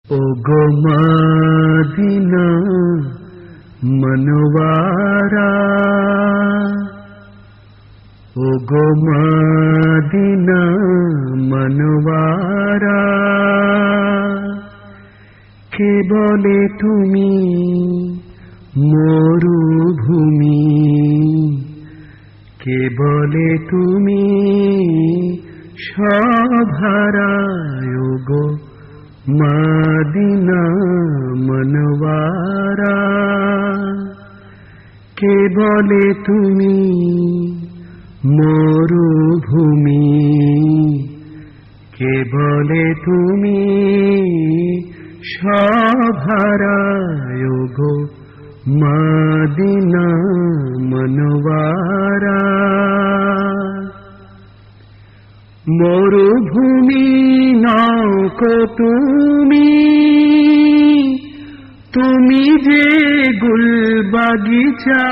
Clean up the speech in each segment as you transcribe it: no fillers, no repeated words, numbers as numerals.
ওগো মদিনা মনওয়ারা, ওগো মদিনা মনওয়ারা, কে বলে তুমি মরুভূমি, কে বলে তুমি সভারা, ওগো মদিনা মনওয়ারা, কে বলে তুমি মরুভূমি, কে বলে তুমি সভারা, ওগো মদিনা মনওয়ারা। মরুভূমি নও তুমি, তুমি যে গুলবাগিচা,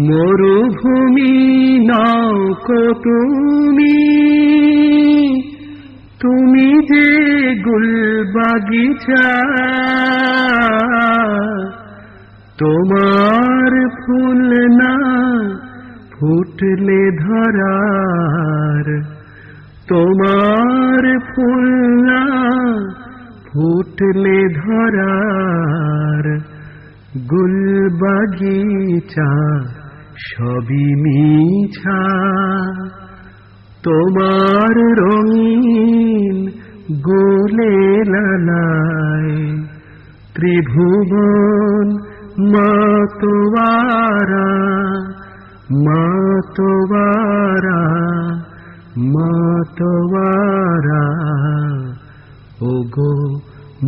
মরুভূমি নও তুমি, তুমি যে গুলবাগিচা, তোমার ফুল না ফুটলে ধরার, তোমার ফুল না ফুটলে ধরার, গুলবাগিচা সবই মিছা, তোমার রঙিন গোলে লালায় ত্রিভুবন মাতোয়ারা, মাতোয়ারা, মাতোয়ারা, ওগো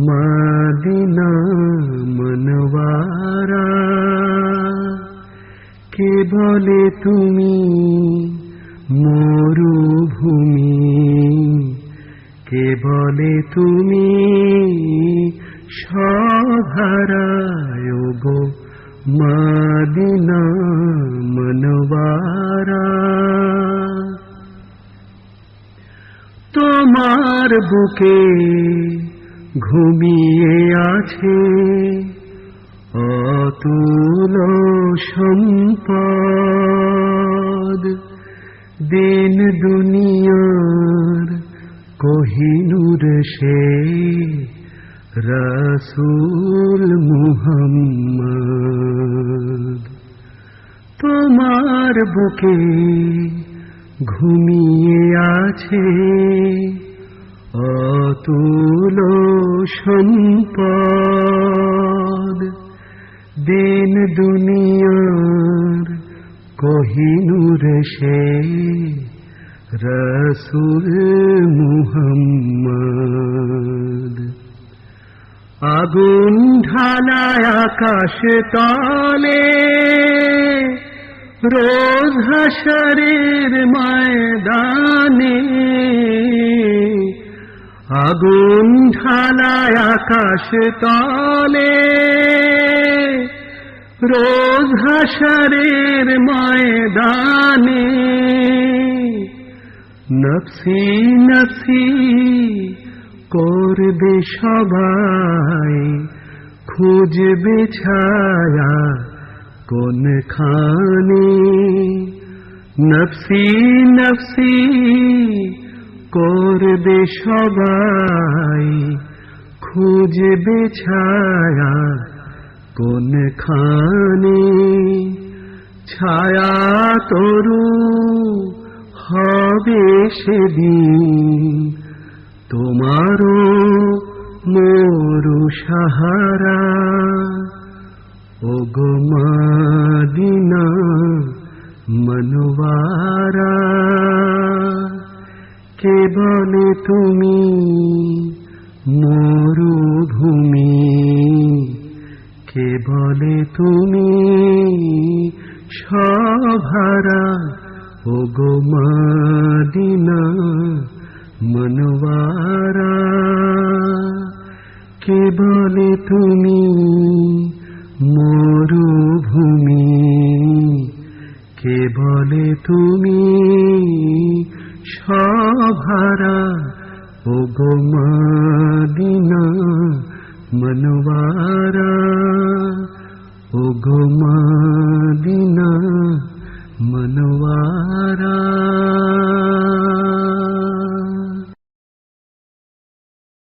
মদিনা মনওয়ারা, কে বলে তুমি মরুভূমি, কে বলে তুমি সভারা, ওগো মদিনা মনওয়ারা। তোমার বুকে ঘুমিয়ে আছে অতুল সম্পদ, দিন দুনিয়ার কোহিনূর সে রাসূল মুহাম্মদ। তোমার বুকে ঘুমিয়ে আছে অতুল সম্পদ, দিন দুনিয়ার কোহিনূর সে রাসূল মুহাম্মদ। আগুন ঢালায় আকাশ তলে, রোজ হাশরের ময়দানে, আগুন ঢালায় আকাশ তলে, রোজ হাশরের ময়দানে, নফসি নফসি করবে সবাই, খুঁজবে ছায়া কোনখানে, নফসি নফসি করবে সবাই, খুঁজবে ছায়া কোনখানে, ছায়া তরু হবে সেদিন, তোমারও মরু সাহারা, ওগো মদিনা মনওয়ারা, কে বলে তুমি মরুভূমি, কে বলে তুমি সভারা, ওগো মদিনা মনওয়ারা, কে বলে তুমি মরুভূমি, কে বলে তুমি সভারা, ওগো মদিনা মনওয়ারা, ওগো মদিনা মনওয়ারা।